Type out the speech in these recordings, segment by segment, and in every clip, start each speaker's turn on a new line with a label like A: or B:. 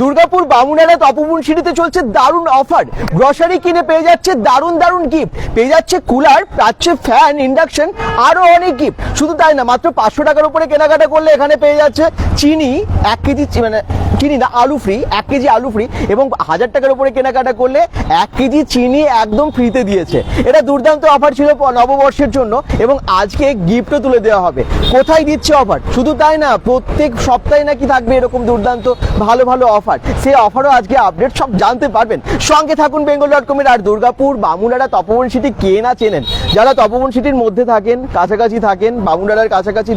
A: দুর্গাপুর বামুনারা তপবন সিটিতে চলছে দারুণ অফার। গ্রসারি কিনে পেয়ে যাচ্ছে দারুণ দারুণ গিফট, পেয়ে যাচ্ছে কুলার, পাচ্ছে ফ্যান, ইন্ডাকশন, আরো অনেক গিফট। শুধু তাই না, মাত্র 500 টাকার উপরে কেনাকাটা করলে এখানে পেয়ে যাচ্ছে চিনি 1 কেজি, মানে চিনি না, আলু ফ্রি, 1 কেজি আলু ফ্রি, এবং 1000 টাকার উপরে কেনাকাটা করলে 1 কেজি চিনি একদম ফ্রিতে দিয়েছে। এটা দুর্দান্ত অফার ছিল নববর্ষের জন্য, এবং আজকে গিফটও তুলে দেওয়া হবে। কোথায় দিচ্ছে অফার? শুধু তাই না, প্রত্যেক সপ্তাহে নাকি থাকবে এরকম দুর্দান্ত ভালো ভালো অফার। সেই অফারও আজকে আপডেট সব জানতে পারবেন। সঙ্গে থাকুন bengal.com-এর। আর দুর্গাপুর বামুনারা তপবন সিটি কে না চেনেন? যারা তপবন সিটির মধ্যে থাকেন, কাছাকাছি থাকেন, বামুনারার কাছাকাছি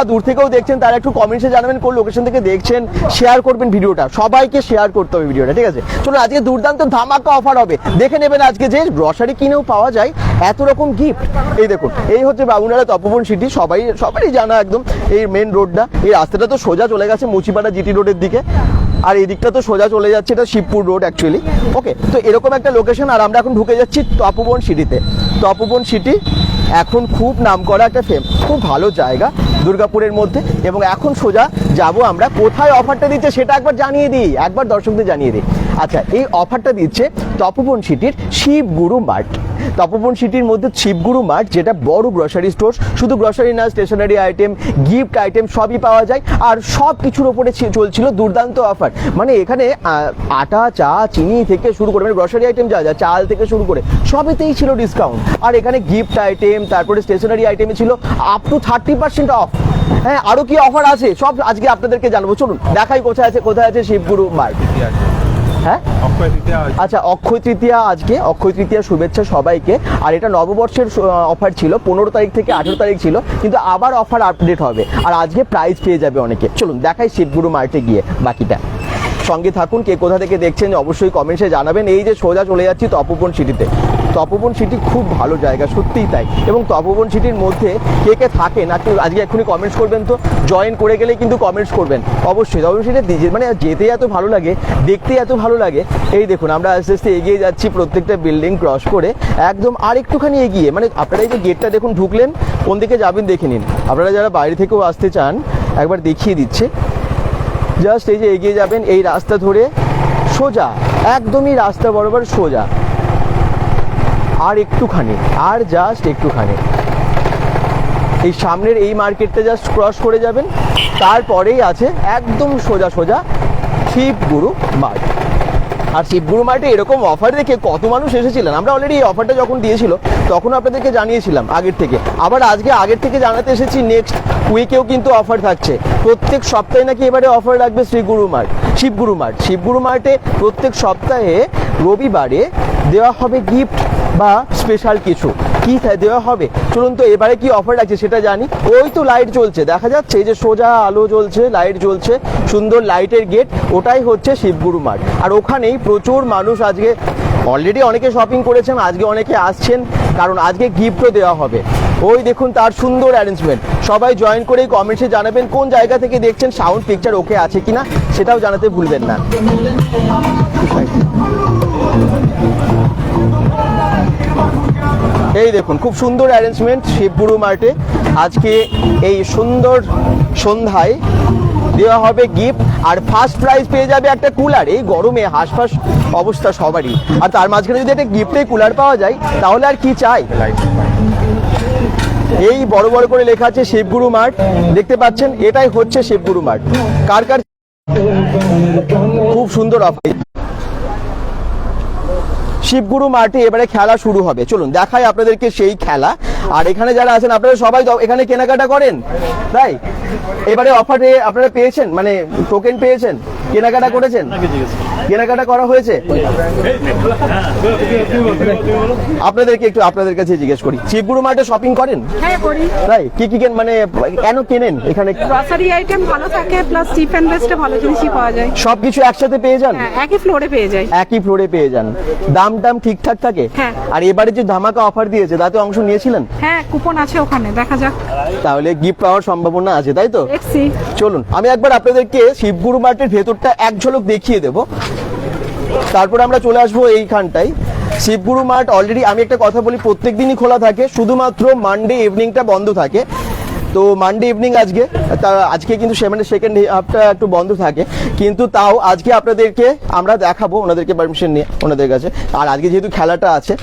A: দূর থেকেও দেখছেন, তারা একটু কমেন্টসে জানাবেন কোন লোকেশন থেকে দেখছেন, শেয়ার করবেন ভিডিওটা, সবাইকে শেয়ার করতে হবে ভিডিওটা, ঠিক আছে? চলুন, আজকে দুর্দান্ত ধামাকা অফার হবে, দেখে নেবেন আজকে যে গ্রসারি কিনেও পাওয়া যায় এত রকম গিফট। এই দেখুন, এই হচ্ছে বামুনারা তপবন সিটি, সবারই জানা একদম এই মেন রোডটা। এই রাস্তাটা তো সোজা চলে গেছে মুচিপাড়া জিটি রোডের দিকে, আর এই দিকটা তো সোজা চলে যাচ্ছে, এটা শিবপুর রোড অ্যাকচুয়ালি। ওকে, তো এরকম একটা লোকেশন, আর আমরা এখন ঢুকে যাচ্ছি তপবন সিটিতে। তপবন সিটি এখন খুব নামকরা একটা খুব ভালো জায়গা দুর্গাপুরের মধ্যে, এবং এখন সোজা যাব আমরা। কোথায় অফারটা দিচ্ছে সেটা একবার জানিয়ে দিই, একবার দর্শকদের জানিয়ে দিই। আচ্ছা, এই অফারটা দিচ্ছে তপবন সিটির শিবগুরু মার্ট। তপবন সিটির মধ্যে শিবগুরু মার্ট, যেটা বড় গ্রসারি স্টোর। শুধু গ্রসারি না, স্টেশনারি আইটেম, গিফট আইটেম সবই পাওয়া যায়, আর সব কিছুর ওপরে চলছিল দুর্দান্ত অফার। মানে এখানে আটা, চা, চিনি থেকে শুরু করে, মানে গ্রসারি আইটেম যা যা, চাল থেকে শুরু করে সবেতেই ছিল ডিসকাউন্ট। আর এখানে গিফট আইটেম, তারপরে স্টেশনারি আইটেমে ছিল আপ টু 30% অফ। হ্যাঁ, আরো কি অফার আছে সব আজকে আপনাদেরকে জানাবো। চলুন দেখাই কোথায় আছে শিবগুরু মার্ট। হ্যাঁ, আচ্ছা, অক্ষয় তৃতীয়া আজকে, অক্ষয় তৃতীয়া শুভেচ্ছা সবাইকে। আর এটা নববর্ষের অফার ছিল, 15 তারিখ থেকে 18 তারিখ ছিল, কিন্তু আবার অফার আপডেট হবে, আর আজকে প্রাইজ পেয়ে যাবে অনেকে। চলুন দেখাই শিবগুরু মার্টে গিয়ে বাকিটা। সঙ্গে থাকুন, কে কোথা থেকে দেখছেন অবশ্যই কমেন্টসে জানাবেন। এই যে সোজা চলে যাচ্ছি তপবন সিটিতে। তপবন সিটি খুব ভালো জায়গা, সত্যিই তাই। এবং তপবন সিটির মধ্যে কে কে থাকেন আজকে এক্ষুনি কমেন্টস করবেন, তো জয়েন করে গেলেই কিন্তু কমেন্টস করবেন অবশ্যই। তপবন সিটিতে মানে যেতে এত ভালো লাগে, দেখতে এত ভালো লাগে। এই দেখুন, আমরা আস্তে আস্তে এগিয়ে যাচ্ছি প্রত্যেকটা বিল্ডিং ক্রস করে, একদম আর একটুখানি এগিয়ে। মানে আপনারা এই যে গেটটা দেখুন, ঢুকলেন, কোন দিকে যাবেন দেখে নিন। আপনারা যারা বাইরে থেকেও আসতে চান একবার দেখিয়ে দিচ্ছে। জাস্ট এই যে এগিয়ে যাবেন এই রাস্তা ধরে সোজা, একদমই রাস্তা বরাবর সোজা, আর একটুখানি, আর জাস্ট একটুখানি এই সামনের এই মার্কেটটা জাস্ট ক্রস করে যাবেন, তারপরেই আছে একদম সোজা সোজা শিবগুরু মার্ট। আর শিবগুরু মার্টে এরকম অফার দেখে কত মানুষ এসেছিলেন। আমরা অলরেডি এই অফারটা যখন দিয়েছিল তখন আপনাদেরকে জানিয়েছিলাম আগের থেকে, আবার আজকে আগের থেকে জানাতে এসেছি নেক্সট উইকেও কিন্তু অফার থাকছে। প্রত্যেক সপ্তাহে নাকি এবারে অফার রাখবে শিবগুরু মার্টে প্রত্যেক সপ্তাহে রবিবারে দেওয়া হবে গিফট বা স্পেশাল কিছু। কি দেওয়া হবে চলুন তো এবারে কি অফার রাখছে সেটা জানি। ওই তো লাইট জ্বলছে, দেখা যাচ্ছে এই যে সোজা আলো জ্বলছে, লাইট জ্বলছে, সুন্দর লাইটের গেট, ওটাই হচ্ছে শিবগুরু মার্ট। আর ওখানেই প্রচুর মানুষ আজকে অলরেডি অনেকে শপিং করেছেন, আজকে অনেকে আসছেন, কারণ আজকে গিফটও দেওয়া হবে। ওই দেখুন তার সুন্দর অ্যারেঞ্জমেন্ট। সবাই জয়েন করে কমেন্টসে জানাবেন কোন জায়গা থেকে দেখছেন, সাউন্ড পিকচার ওকে আছে কিনা সেটাও জানাতে ভুলবেন না। এই দেখুন খুব সুন্দর অ্যারেঞ্জমেন্ট শিবগুরু মার্টে। আজকে এই সুন্দর সন্ধ্যায় দেওয়া হবে গিফট, আর ফার্স্ট প্রাইজ পেয়ে যাবে একটা কুলার। এই গরমে হাঁসফাঁস অবস্থা সবারই, আর তার মাঝখানে যদি একটা গিফটে কুলার পাওয়া যায় তাহলে আর কি চাই। এই বড় বড় করে লেখা আছে শিবগুরু মার্ট, দেখতে পাচ্ছেন, এটাই হচ্ছে শিবগুরু মার্ট। কার কার খুব সুন্দর অফার। শিবগুরু মার্টে এবারে খেলা শুরু হবে, চলুন দেখাই আপনাদেরকে সেই খেলা। আর এখানে যারা আছেন আপনারা সবাই এখানে কেনাকাটা করেন, তাই এবারে অফারে আপনারা পেয়েছেন, মানে টোকেন পেয়েছেন, কেনাকাটা করেছেন, কেনাকাটা করা হয়েছে। আপনাদের কাছে জিজ্ঞেস করি, শিবগুরু মার্টে শপিং করেন?
B: হ্যাঁ করি।
A: তাই কি কি মানে কেন কেনেন এখানে?
B: গ্রসারি আইটেম ভালো থাকে, প্লাস চিপ এন্ড বেস্টে ভালো জিনিসই পাওয়া যায়।
A: সবকিছু একসাথে পেয়ে যান?
B: হ্যাঁ, একই ফ্লোরে পেয়ে যায়।
A: একই ফ্লোরে পেয়ে যান, দাম ঠিকঠাক থাকে?
B: হ্যাঁ।
A: আর এবারে যে ধামাকা অফার দিয়েছে তাতে অংশ নিয়েছিলেন?
B: হ্যাঁ, কুপন আছে ওখানে, দেখা যাক।
A: তাহলে গিফট পাওয়ার সম্ভাবনা আছে, তাই তো?
B: দেখছি।
A: চলুন আমি একবার আপনাদেরকে শিবগুরু মার্টের ভেতরটা এক ঝলক দেখিয়ে দেব, তারপর আমরা চলে আসবো এইখানটায়। শিবগুরু মার্ট অলরেডি, আমি একটা কথা বলি, প্রত্যেক দিনই খোলা থাকে, শুধুমাত্র মানডে ইভিনিংটা বন্ধ থাকে। তো মানডে ইভিনিং আজকে, তা আজকে কিন্তু সেকেন্ড হাফটা একটু বন্ধ থাকে, কিন্তু তাও আজকে আপনাদেরকে আমরা দেখাবো ওনাদেরকে পারমিশন নিয়ে ওনাদের কাছে। আর আজকে যেহেতু খেলাটা আছে,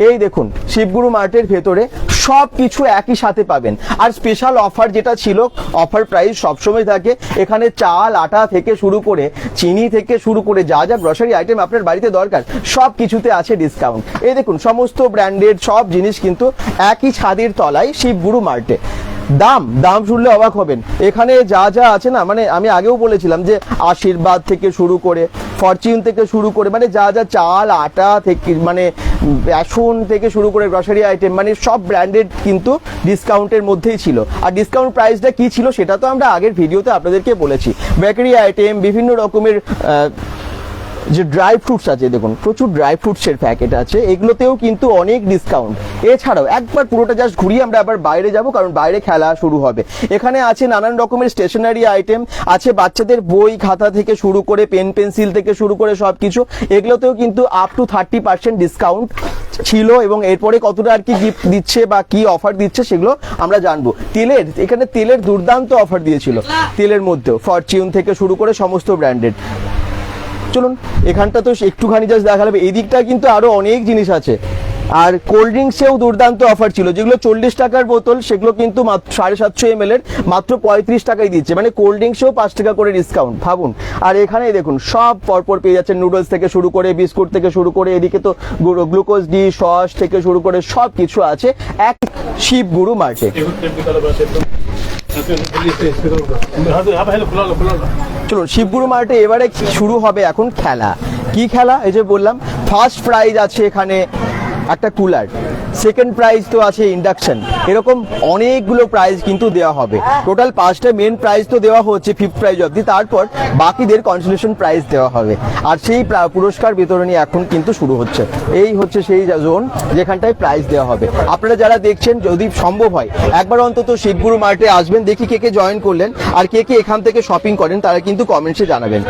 A: এই দেখুন শিবগুরু মার্টের ভেতরে সব কিছু একই সাথে পাবেন। আর স্পেশাল অফার যেটা ছিল, অফার প্রাইস সবসময় থাকে। এখানে চাল আটা থেকে শুরু করে চিনি থেকে শুরু করে যা যা গ্রসারি আইটেম আপনার বাড়িতে দরকার সব কিছুতে আছে ডিসকাউন্ট। এই দেখুন সমস্ত ব্র্যান্ডেড সব জিনিস কিন্তু একই ছাদের তলায় শিবগুরু মার্টে। দাম শুনলে অবাক হবেন। এখানে যা যা আছে না, মানে আমি আগেও বলেছিলাম যে আশীর্বাদ থেকে শুরু করে ফরচুন থেকে শুরু করে, মানে যা যা চাল আটা থেকে মানে বেসন থেকে শুরু করে গ্রসারি আইটেম, মানে সব ব্র্যান্ডেড কিন্তু ডিসকাউন্টের মধ্যেই ছিল। আর ডিসকাউন্ট প্রাইসটা কি ছিল সেটা তো আমরা আগের ভিডিওতে আপনাদেরকে বলেছি। বেকারি আইটেম, বিভিন্ন রকমের যে ড্রাই ফ্রুটস আছে, দেখুন প্রচুর ড্রাই ফ্রুটসের প্যাকেট আছে, এগুলোতেও কিন্তু অনেক ডিসকাউন্ট। এছাড়াও একবার পুরোটা জাস্ট ঘুরিয়ে আমরা আবার বাইরে যাব, কারণ বাইরে খেলা শুরু হবে। এখানে আছে নানান রকমের স্টেশনারি আইটেম, আছে বাচ্চাদের বই খাতা থেকে শুরু করে পেন পেন্সিল থেকে শুরু করে সব কিছু, এগুলোতেও কিন্তু আপ টু 30% ডিসকাউন্ট ছিল। এবং এরপরে কতটা আর কি গিফট দিচ্ছে বা কি অফার দিচ্ছে সেগুলো আমরা জানবো। এখানে তেলের দুর্দান্ত অফার দিয়েছিল, তেলের মধ্যেও ফরচুন থেকে শুরু করে সমস্ত ব্র্যান্ডেড। চলুন এখানটা তো একটুখানি জাস্ট দেখা যাবে, এই দিকটা কিন্তু আরো অনেক জিনিস আছে। আর কোল্ড ড্রিঙ্কসেও দুর্দান্ত অফার ছিল, যেগুলো 40 টাকার বোতল সেগুলো কিন্তু 750 ml এর মাত্র 35 টাকায় দিচ্ছে, মানে কোল্ড ড্রিঙ্কসেও 5 টাকা করে ডিসকাউন্ট, ভাবুন। আর এখানে দেখুন সব পরপর পেয়ে যাচ্ছেন, নুডলস থেকে শুরু করে বিস্কুট থেকে শুরু করে, এদিকে তো গ্লুকোজ ডি সস থেকে শুরু করে সব কিছু আছে এক শিবগুরু মার্টে। চলুন শিবগুরু মার্টে এবারে শুরু হবে এখন খেলা। কি খেলা? এই যে বললাম ফার্স্ট প্রাইজ আছে এখানে একটা কুলার, সেকেন্ড প্রাইজ তো আছে ইন্ডাকশন, এরকম অনেকগুলো প্রাইজ কিন্তু দেওয়া হবে। টোটাল 5টা মেন প্রাইজ তো দেওয়া হচ্ছে 5th প্রাইজ অবধি, তারপর বাকিদের কনসোলেশন প্রাইজ দেওয়া হবে। আর সেই পুরস্কার বিতরণী এখন কিন্তু শুরু হচ্ছে। এই হচ্ছে সেই জোন যেখানটায় প্রাইজ দেওয়া হবে। আপনারা যারা দেখছেন, যদি সম্ভব হয় একবার অন্তত শিবগুরু মার্টে আসবেন, দেখি কে কে জয়েন করলেন আর কে কে এখান থেকে শপিং করেন, তারা কিন্তু কমেন্টসে জানাবেন।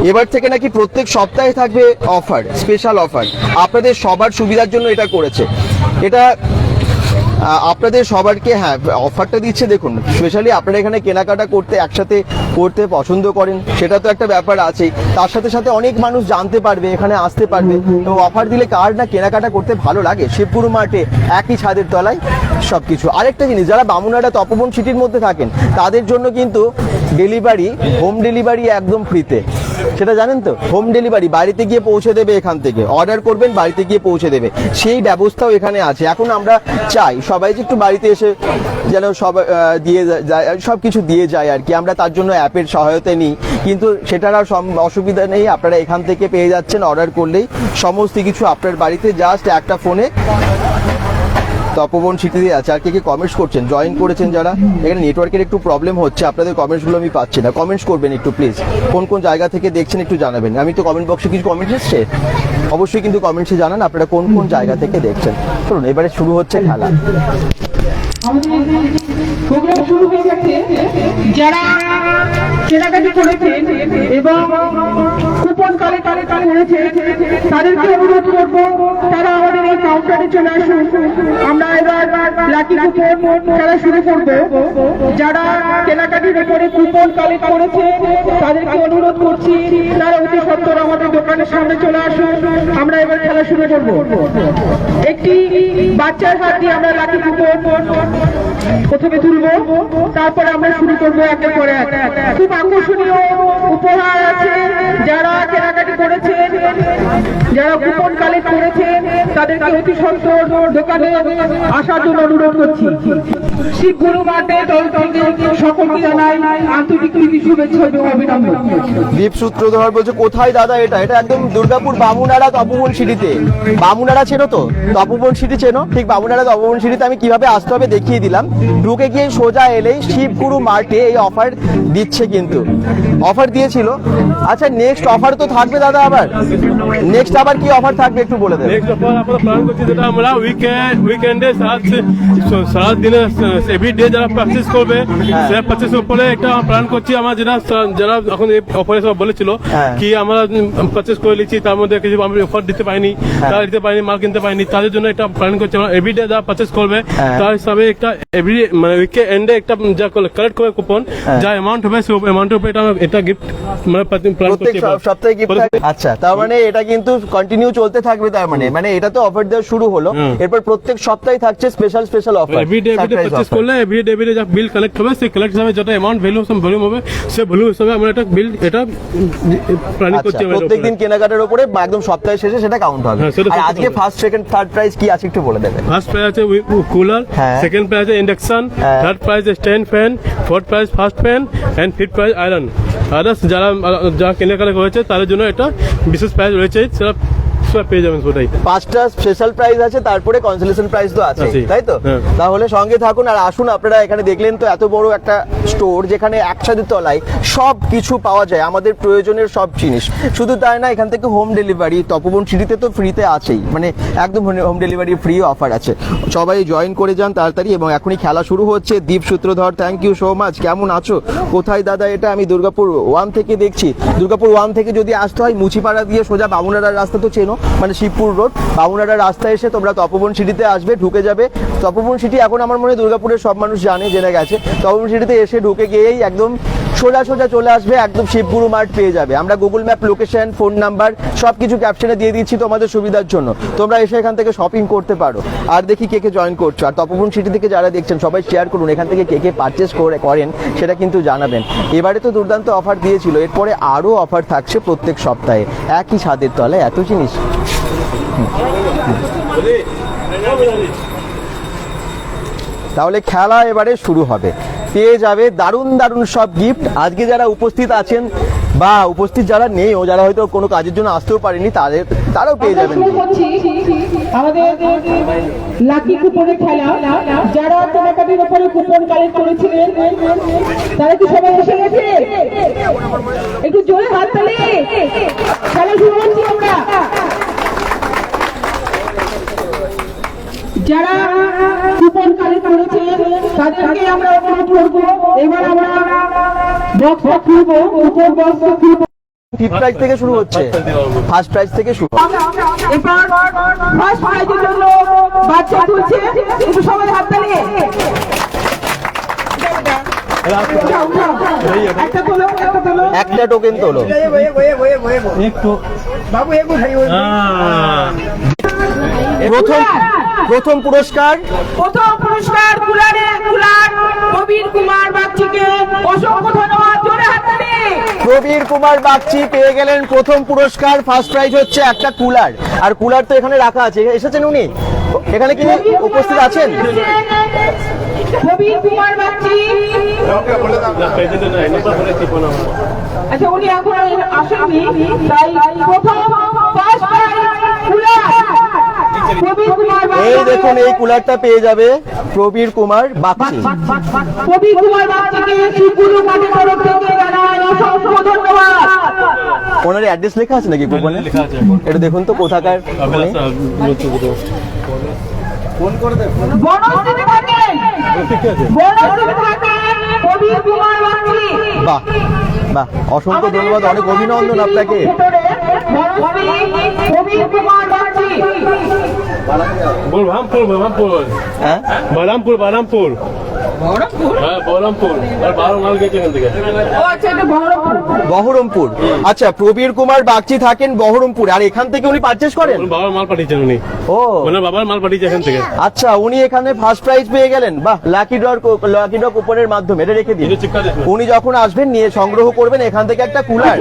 A: এবার থেকে নাকি প্রত্যেক সপ্তাহে থাকবে অফার, স্পেশাল অফার আপনাদের সবার সুবিধার জন্য এটা করেছে। এটা আপনাদের সবারকে হ্যাঁ অফারটা দিচ্ছে। দেখুন স্পেশালি আপনারা এখানে কেনাকাটা করতে একসাথে করতে পছন্দ করেন, সেটা তো একটা ব্যাপার আছেই। তার সাথে সাথে অনেক মানুষ জানতে পারবে, এখানে আসতে পারবে। তো অফার দিলে কার না কেনাকাটা করতে ভালো লাগে। শিবগুরু মার্টে একই ছাদের তলায় সবকিছু। আরেকটা জিনিস, যারা বামুনহাটা তপবন সিটির মধ্যে থাকেন তাদের জন্য কিন্তু ডেলিভারি, হোম ডেলিভারি একদম ফ্রিতে, সেটা জানেন তো। হোম ডেলিভারি বাড়িতে গিয়ে পৌঁছে দেবে, এখান থেকে অর্ডার করবেন বাড়িতে গিয়ে পৌঁছে দেবে, সেই ব্যবস্থাও এখানে আছে। এখন আমরা চাই সবাই যে একটু বাড়িতে এসে যেন সব দিয়ে যায়, সব কিছু দিয়ে যায় আর কি। আমরা তার জন্য অ্যাপের সহায়তা নিই, কিন্তু সেটার আর অসুবিধা নেই। আপনারা এখান থেকে পেয়ে যাচ্ছেন অর্ডার করলেই সমস্ত কিছু আপনার বাড়িতে, জাস্ট একটা ফোনে। তপবন সিটিতে আছে। আর কে কে কমেন্টস করছেন, জয়েন করেছেন যারা, এখানে নেটওয়ার্কের একটু প্রবলেম হচ্ছে, আপনাদের কমেন্টসগুলো আমি পাচ্ছি না। কমেন্টস করবেন একটু প্লিজ, কোন কোন জায়গা থেকে দেখছেন একটু জানাবেন। আমি তো কমেন্ট বক্সে কিছু কমেন্টস এসছে, অবশ্যই কিন্তু কমেন্টসে জানান আপনারা কোন কোন জায়গা থেকে দেখছেন। চলুন এবারে শুরু হচ্ছে খেলা।
C: প্রোগ্রাম শুরু হয়ে গেছে। যারা কেনাকাটি করেছেন এবং কুপন কালেক্ট করেছে তাদেরকে অনুরোধ করব তারা আমাদের এই কাউন্টারে চলে আসুন। আমরা এবার লাকি কুপন খেলা শুরু করব। যারা কেনাকাটির উপরে কুপন কালেক্ট করেছে তাদেরকে অনুরোধ করছি তারা অতি সত্বর আমাদের দোকানের সামনে চলে আসুন। আমরা এবার খেলা শুরু করব। একটি বাচ্চার হাত দিয়ে আমরা লাকি কুপন প্রথমে তুলবো, তারপরে আমরা শুরু করবো একের পরে এক। খুব আকর্ষণীয় উপহার আছে। যারা কেনাকাটি করেছেন, যারা কুপন কালেক্ট করেছেন তাদেরকে অতি সত্বর দোকানে আসার জন্য অনুরোধ করছি। শিবগুরু মার্টের তরফ থেকে সকলকে জানাই আন্তরিক শুভেচ্ছা এবং অভিনন্দন।
A: দীপ সূত্রধর বলছে কোথায় দাদা এটা? এটা একদম দুর্গাপুর বামুনহাটা তপবন সিটিতে। বামুনহাটা চেনো তো? তপবন সিটি চেনো? ঠিক বামুনহাটা তপবন সিটিতে আমি কিভাবে আসতে হবে দেখিয়ে দিলাম। ঢুকে গিয়ে সোজা এলেই শিবগুরু মার্টে এই অফার দিচ্ছে, কিন্তু অফার দিয়েছিল। আচ্ছা নেক্সট অফার তো থাকবে দাদা, আবার নেক্সট আবার কি অফার থাকবে একটু বলে দেবেন।
D: নেক্সট অফার আমরা প্ল্যান করছি যেটা আমরা উইকেন্ডে সারা দিনে এভরিডে যারা পারচেস করবে সেটা পারচেস উপরে একটা প্ল্যান করছি আমরা যারা এখন এই অফারে সব বলেছিল কি আমরা পারচেস করে নিচ্ছি তার মধ্যে কিছু আমি অফার দিতে পারিনি, তারা দিতে পারিনি, মাল কিনতে পারিনি, তাদের জন্য একটা প্ল্যান করছি আমরা এভরিডে যারা পারচেস করবে তার হিসাবে একটা এভরি মানে উইকেন্ডে একটা যা কালেক্ট করে কুপন যা অ্যামাউন্ট হবে সেই অ্যামাউন্টের উপরে এটা গিফট মানে প্ল্যান
A: প্রত্যেক
D: করছি
A: সপ্তাহে গিফট থাকবে। আচ্ছা, তার মানে এটা কিন্তু কন্টিনিউ চলতে থাকবে, তার মানে এটা তো অফার দেওয়া শুরু হলো, এরপর প্রত্যেক সপ্তাহে থাকছে স্পেশাল অফার।
D: এভরিডে পারচেস করলে এভরিডে যা বিল কালেক্ট হবে সেই কালেক্ট হিসাবে যেটা অ্যামাউন্ট ভলিউম হবে সেই ভলিউম হিসাবে আমরা একটা বিল এটা প্ল্যানিং করছি।
A: প্রত্যেকদিন কেনাকাটার উপরে একদম সপ্তাহের শেষে সেটা কাউন্ট হবে। আর আজকে ফার্স্ট সেকেন্ড থার্ড প্রাইস কি আছে একটু বলে দেবেন।
D: ফার্স্ট প্রাইস আছে কুলার, সেকেন্ড প্রাইস আছে induction, third price stand fan, fourth price first fan and fifth price iron. Others যারা কেনাকাটা হয়েছে তাদের জন্য এটা বিশেষ প্রাইস রয়েছে, সেটা পেয়ে যাবেন। ওটাই 5টা
A: স্পেশাল প্রাইস আছে, তারপরে কনসোলেশন প্রাইস তো আছে, তাই তো? তাহলে সঙ্গে থাকুন আর আসুন। আপনারা এখানে দেখলেন তো এত বড় একটা স্টোর যেখানে একসাথে তলায় সব কিছু পাওয়া যায়, আমাদের প্রয়োজনের সব জিনিস। শুধু তাই না, এখান থেকে হোম ডেলিভারি তপবন সিটিতে তো ফ্রিতে আছেই, মানে একদম হোম ডেলিভারি ফ্রি অফার আছে। সবাই জয়েন করে যান তাড়াতাড়ি। এবং এখনই খেলা শুরু হচ্ছে। দীপ সূত্রধর, থ্যাংক ইউ সো মাচ। কেমন আছো? কোথায় দাদা এটা? আমি দুর্গাপুর 1 থেকে দেখছি। দুর্গাপুর 1 থেকে যদি আসতে হয় মুচিপাড়া দিয়ে সোজা বামুনাড়ার রাস্তা তো চেনো, মানে শিবপুর রোড, বামুনাড়া রাস্তায় এসে তোমরা তপবন সিটিতে আসবে, ঢুকে যাবে। তপবন সিটি এখন আমার মনে হয় দুর্গাপুরের সব মানুষ জেনে গেছে। তপবন সিটিতে এসে ঢুকে গিয়েই একদম সোজা চলে আসবে, একদম শিবগুরু মার্ট পেয়ে যাবে। আমরা Google map location, phone number সবকিছু ক্যাপশনে দিয়ে দিচ্ছি তোমাদের সুবিধার জন্য। তোমরা এসে এখান থেকে শপিং করতে পারো। আর দেখি কে জয়েন করছো। আর তপবন সিটি থেকে যারা দেখছেন সবাই শেয়ার করুন, এখান থেকে কে পারচেস করেন সেটা কিন্তু জানাবেন। এবারে তো দুর্দান্ত অফার দিয়েছিল, এরপরে আরও অফার থাকছে প্রত্যেক সপ্তাহে। একই ছাদের তলায় এত জিনিস। তাহলে খেলা এবারে শুরু হবে। পেয়ে যাবে দারুণ সব গিফট। আজকে যারা উপস্থিত আছেন বা উপস্থিত যারা নেই, ও যারা হয়তো কোনো কাজের জন্য আসতেও পারেনি, তারাও পেয়ে যাবেন।
C: আমাদের লাকি কুপনের খেলা। যারা কেনাকাটির উপরে কুপন কালেক্ট করেছিলেন তারা কি সবাই এসে গেছে? একটু জোরে হাত তালি। খেলা শুরু করছি আমরা। যারা কুপন কালেক্ট করেছে তাদেরকে আমরা অনুরোধ করবো, এবার আমরা বক্স খুলবো, কুপন বক্স খুলবো।
A: ফিফথ প্রাইজ থেকে শুরু হচ্ছে, ফার্স্ট প্রাইজ থেকে শুরু।
C: এবার ফার্স্ট প্রাইজের জন্য বাচ্চা তুলছে, একটু সবাই হাত তালিয়ে।
A: একটা টোকেন তোলো। প্রথম পুরস্কার
C: কুলার প্রবীর কুমার বাগচিকে অসংখ্য ধন্যবাদ। জোরে হাত তালি।
A: প্রবীর কুমার বাগচি পেয়ে গেলেন প্রথম পুরস্কার। ফার্স্ট প্রাইজ হচ্ছে একটা কুলার। আর কুলার তো এখানে রাখা আছে। এসেছেন উনি? এখানে কি উপস্থিত আছেন?
C: প্রবীর কুমার বাগচি। আচ্ছা, উনি এখন আসেননি, তাই প্রথম first prize cooler Prabir Kumar Bagchi.
A: এই দেখুন, এই কুলারটা পেয়ে যাবে প্রবীর কুমার বাগচি।
C: প্রবীর কুমার বাগচিকে শিবগুরু মাঠের তরফ থেকে জানাই অসংখ্য ধন্যবাদ।
A: ওনার অ্যাড্রেস লেখা আছে নাকি কুপনে? এটা দেখুন তো কোথাকার। ফোন করে দেন।
C: বনস্থিতে থাকেন প্রবীর কুমার বাগচি।
A: বাহ, অসংখ্য ধন্যবাদ, অনেক অভিনন্দন আপনাকে।
C: প্রবীর কুমার বাগচি।
D: বলরামপুর
A: হ্যাঁ,
D: বলরামপুর আর 12 মাল গেছে এখান থেকে।
A: বহরমপুর। আচ্ছা, প্রবীর কুমার বাগচি থাকেন বহরমপুর, আর এখান থেকে উনি পারচেজ করেন?
D: বাবার মাল পাঠিয়েছেন উনি।
A: ও,
D: মানে বাবার মাল পাঠিয়েছে এখান থেকে।
A: আচ্ছা, উনি এখানে ফার্স্ট প্রাইজ পেয়ে গেলেন। বাহ, লাকি ড্র কুপনের মাধ্যমে। এটা রেখে দিন। উনি যখন আসবেন নিয়ে সংগ্রহ করবেন এখান থেকে একটা কুলার।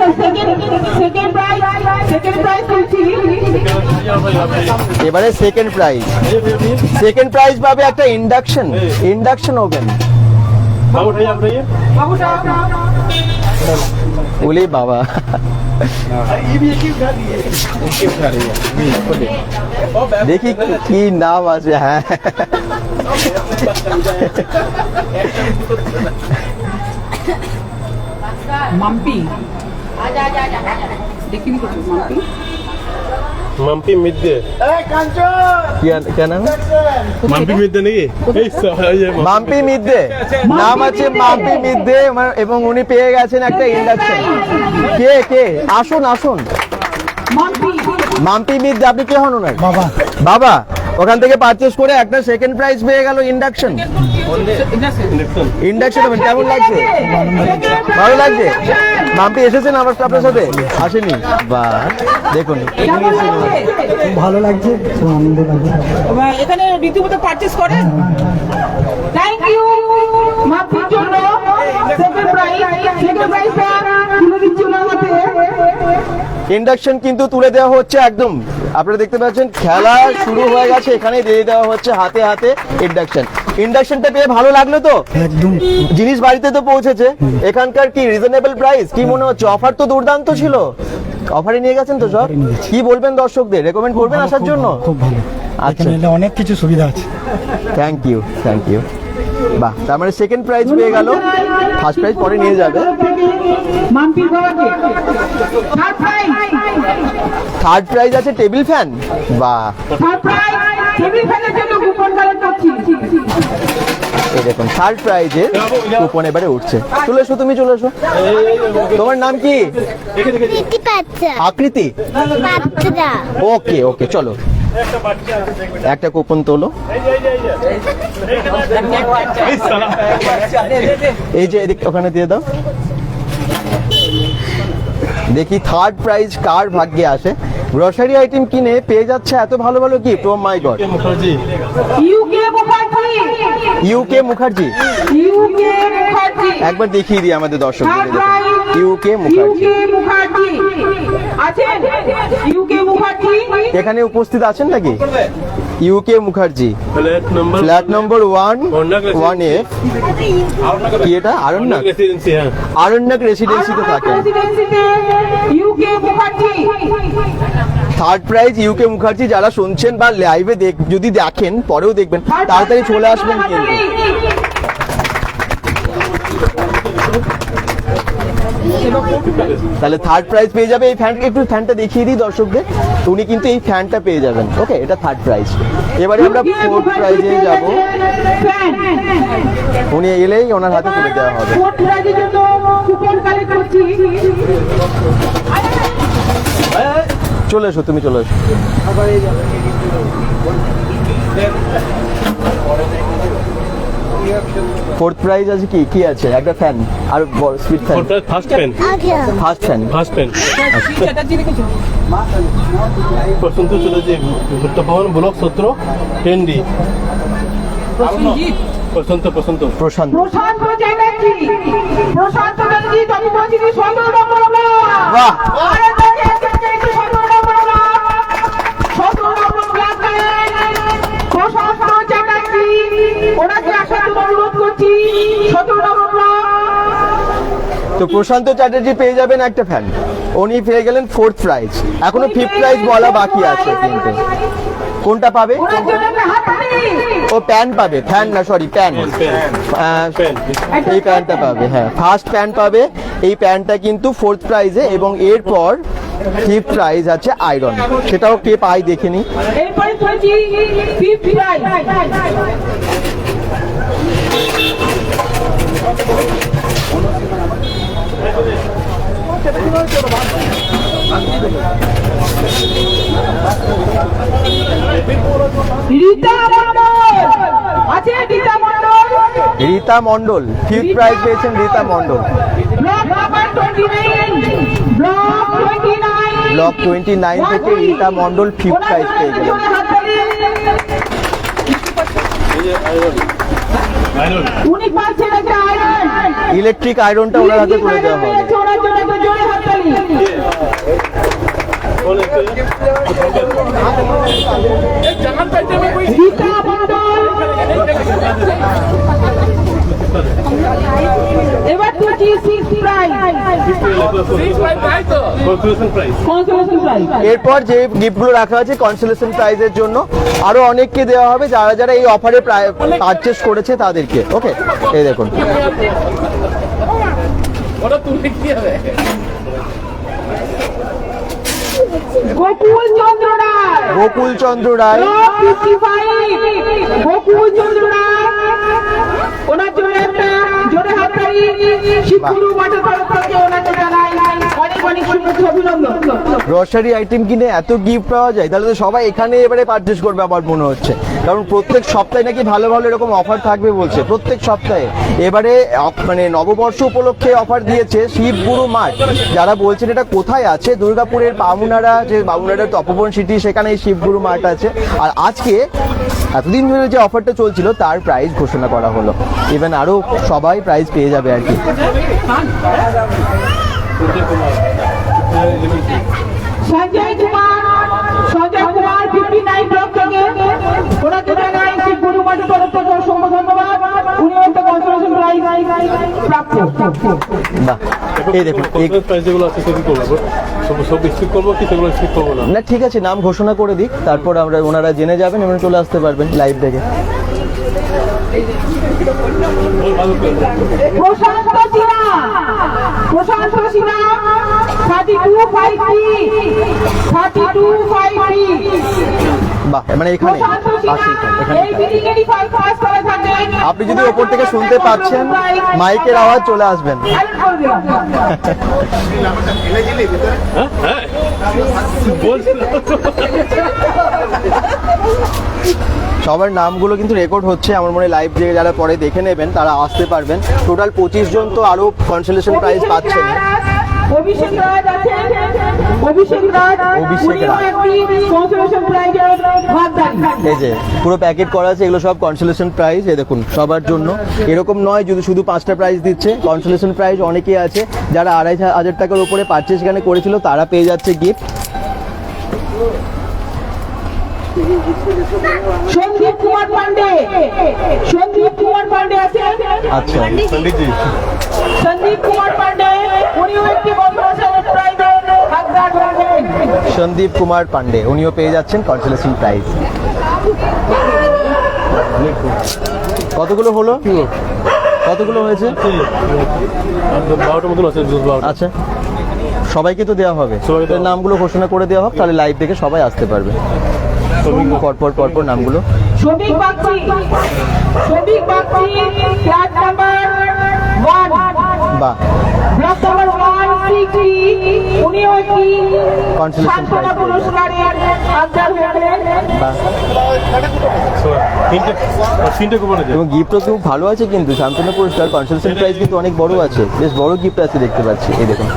A: এবারে সেকেন্ড প্রাইজ পাবে একটা ইন্ডাকশন ওভেন। বলি বাবা, দেখি কি নাম আছে। হ্যাঁ,
B: মাম্পি। দেখিনি কিছু মাম্পি।
D: মাম্পি মিডডে
A: क्या नाम है
D: মাম্পি মিডডে নাকি এই
A: মাম্পি মিদ্দে, নাম আছে মাম্পি মিদ্দে এবং উনি পেয়ে গেছেন একটা ইন্ডাকশন। কে কে আসুন আসুন, মাম্পি মিদ্দে, আপনি কে হন ওনার? বাবা। বাবা ওখান থেকে পারচেজ করে একটা সেকেন্ড প্রাইজ পেয়ে গেল ইন্ডাকশন। ইন্ডাকশন কেমন লাগছে? ভালো লাগছে। মাম্পি এসেছেন আমার আপনার সাথে? আসেনি? বাহ, দেখুন
E: খুব ভালো লাগছে, খুব আনন্দ লাগছে।
C: এখানে রীতিমতো পারচেজ করেন। থ্যাংক ইউ মাফির জন্য। সেকেন্ড প্রাইজটা তুলে দিচ্ছি ওনার হাতে।
A: ইন্ডাকশন কিন্তু তুলে দেওয়া হচ্ছে একদম, আপনারা দেখতে পাচ্ছেন খেলা শুরু হয়ে গেছে, এখানে দিয়ে দেওয়া হচ্ছে হাতে হাতে ইন্ডাকশন। ইন্ডাকশনটা পেয়ে ভালো লাগলো তো?
E: একদম।
A: জিনিস বাড়িতে তো পৌঁছেছে। এখানকার কি রিজনেবল প্রাইস, কি মনে হচ্ছে? অফার তো দুর্দান্ত ছিল। অফারে নিয়ে গেছেন তো সব? কি বলবেন দর্শকদের, রেকমেন্ড করবেন আসার জন্য?
E: খুব ভালো,
A: আচ্ছা,
E: এখানে এলে অনেক কিছু সুবিধা আছে।
A: Thank you thank you. বাহ, তার মানে সেকেন্ড প্রাইজ পেয়ে গেল, ফার্স্ট প্রাইজ পরে নিয়ে যাবে।
C: মাম্পির বাবাকে
A: থার্ড প্রাইজ আছে টেবিল ফ্যান। বাহ,
C: টেবিল ফ্যানের জন্য কুপন কালেক্ট করছি।
A: এই দেখুন থার্ড প্রাইজে কুপন এবারে উঠছে। চলে এসো, তুমি চলে এসো। তোমার নাম কি? আকৃতি। ওকে ওকে, চলো একটা কুপন তোলো। এই যে এদিক ওখানে দিয়ে দাও। দেখি থার্ড প্রাইজ কার ভাগ্যে আসে। গ্রসারি আইটেম কিনে পেয়ে যাচ্ছে এত ভালো ভালো গিফট। ও মাই গড।
D: মুখার্জি,
A: ইউকে মুখার্জি, একবার দেখিয়ে দিই আমাদের দর্শকদের। ইউকে মুখার্জি এখানে উপস্থিত আছেন নাকি? ইউকে মুখার্জি, ফ্ল্যাট নম্বর 1 কি এটা? আরণ্যক
D: রেসিডেন্সি। হ্যাঁ,
A: আরণ্যক রেসিডেন্সিতে থাকেন। Third prize UK Mukherjee. যারা শুনছেন বা লাইভে যদি দেখেন, পরেও দেখবেন, তাড়াতাড়ি চলে আসবেন কিন্তু। তাহলে থার্ড প্রাইজ পেয়ে যাবে এই ফ্যান। একটু ফ্যানটা দেখিয়ে দিই দর্শকদের। উনি কিন্তু এই ফ্যানটা পেয়ে যাবেন। ওকে, এটা থার্ড প্রাইজ। এবারে আমরা ফোর্থ প্রাইজে যাব। উনি এলেই ওনার হাতে তুলে দেওয়া হবে। চলে এসো, তুমি চলে এসো। ফোর্থ প্রাইজ আছে কি কি আছে? একটা ফ্যান আর speed fan.
D: First pen,
A: first fan.
D: First pen Prashanta Chatterjee, Bhavan block 17 10D। প্রশান্ত প্রশান্ত
A: প্রশান্ত।
C: ব্যানার্জি, তুমি বলছি 17 নম্বর ব্লক।
A: বাহ, তো প্রশান্ত চ্যাটার্জি পেয়ে যাবেন একটা ফ্যান। উনি পেয়ে গেলেন ফোর্থ প্রাইজ। এখনো ফিফথ প্রাইজ বলা বাকি আছে কিন্তু। কোনটা পাবে? ও প্যান পাবে, ফ্যান না, সরি প্যান। এই প্যানটা পাবে। হ্যাঁ, ফার্স্ট প্যান পাবে। এই প্যানটা কিন্তু ফোর্থ প্রাইজে, এবং এরপর ফিফথ প্রাইজ আছে আয়রন। সেটাও কে পাই দেখে নি। রীতা মন্ডল ফিফথ প্রাইজ পেয়েছেন। রীতা মন্ডল, ব্লক 29 থেকে রীতা মন্ডল ফিফথ প্রাইজ পেয়ে গেলেন। ইলেকট্রিক আয়রনটা ওনার হাতে তুলে দেওয়া হবে।
C: এবার
A: এরপর যে গিফটগুলো রাখা আছে কনসোলেশন প্রাইজের জন্য, আরো অনেককে দেওয়া হবে যারা যারা এই অফারে পারচেস করেছে তাদেরকে। ওকে, এই দেখুন
C: গোকুল চন্দ্র রায়,
A: গোকুল চন্দ্র রায়,
C: 55 গোকুল চন্দ্র রায়, ওনার জন্য একটা জোরে হাততালি শিবগুরু মাঠের তরফ থেকে ওনাকে জানাই অনেক অনেক শুভেচ্ছা অভিনন্দন।
A: গ্রসারি আইটেম কিনে এত গিফট পাওয়া যায়, তাহলে তো সবাই এখানে এবারে পারচেস করবে আমার মনে হচ্ছে, কারণ প্রত্যেক সপ্তাহে নাকি ভালো ভালো এরকম অফার থাকবে বলছে, প্রত্যেক সপ্তাহে। এবারে মানে নববর্ষ উপলক্ষে অফার দিয়েছে শিবগুরু মাঠ। যারা বলছেন এটা কোথায় আছে, দুর্গাপুরের বামুনারা, যে বামুনারার তপোবন সিটি, সেখানে এই শিবগুরু মাঠ আছে। আর আজকে এতদিন ধরে যে অফারটা চলছিল তার প্রাইস ঘোষণা করা হলো, ইভেন আরো সবাই প্রাইস পেয়ে যাবে আর কি।
C: সঞ্জয় কুমার 59 ব্লক থেকে ওনাকে জানাই শিবগুরু মাঠের তরফ থেকে অসংখ্য ধন্যবাদ। উনি একটা কনসোলেশন প্রাইজ প্রাপ্ত।
A: বাহ, এই দেখুন
D: প্রাইস যেগুলো আছে সেগুলো করবো, সব স্কিপ করবো কি সেগুলো স্কিপ করবো না?
A: না ঠিক আছে, নাম ঘোষণা করে দিক, তারপর আমরা ওনারা জেনে যাবেন এবং চলে আসতে পারবেন লাইভ দেখে।
C: প্রশান্ত সিনহা 3253
A: বাহ, মানে এখানে
C: প্রশান্ত সিনহা
A: এখানে
C: এই বিল্ডিংয়েরই পাস করে থাকেন।
A: আপনি যদি ওপর থেকে শুনতে পাচ্ছেন, মাইকের আওয়াজ চলে আসবেন। সবার নামগুলো কিন্তু রেকর্ড হচ্ছে, আমার মনে হয় লাইভ দিয়ে যারা পরে দেখে নেবেন তারা আসতে পারবেন। টোটাল 25 জন তো আরো কনসোলেশন প্রাইজ পাচ্ছেন।
C: অভিষেক রাজ আছে, অভিষেক রাজ কনসোলেশন প্রাইজের ভাগদার।
A: এই যে পুরো প্যাকেট করা আছে, এগুলো সব কনসোলেশন প্রাইজ। এই দেখুন সবার জন্য, এরকম নয় যদি শুধু 5টা প্রাইজ দিচ্ছে, কনসোলেশন প্রাইজ অনেকেই আছে। যারা 2500 টাকার উপরে পারচেস এখানে করেছিল তারা পেয়ে যাচ্ছে গিফট।
C: সন্দীপ কুমার পান্ডে, সন্দীপ কুমার পান্ডে আছে।
A: আচ্ছা,
C: সন্দীপ কুমার পান্ডে উনিও একটি কনসোলেশন প্রাইজের ভাগদার হবেন।
A: সন্দীপ কুমার পান্ডে উনিও পেয়ে যাচ্ছেন কনসোলেশন প্রাইজ। কতগুলো হলো, কতগুলো হয়েছে?
D: 12টার মতন আছে।
A: আচ্ছা, সবাইকে তো দেওয়া হবে, সবাইদের নামগুলো ঘোষণা করে দেওয়া হোক, তাহলে লাইভ দেখে সবাই আসতে পারবে। পরপর নামগুলো।
C: শফিক বাগচি, শফিক বাগচি ফ্ল্যাট নাম্বার 1,
A: বাহ,
C: ব্লক নাম্বার 160 উনিও একটি
A: কনসোলেশন
C: সান্ত্বনা পুরস্কারের ভাগদার হয়েছেন।
A: বাহ,
D: তিনটে কুপন আছে
A: এবং গিফটও খুব ভালো আছে কিন্তু, শান্তনু পুরস্কার, কনসোলেশন প্রাইজ কিন্তু অনেক বড় আছে, বেশ বড় গিফট আছে দেখতে পাচ্ছি। এই দেখুন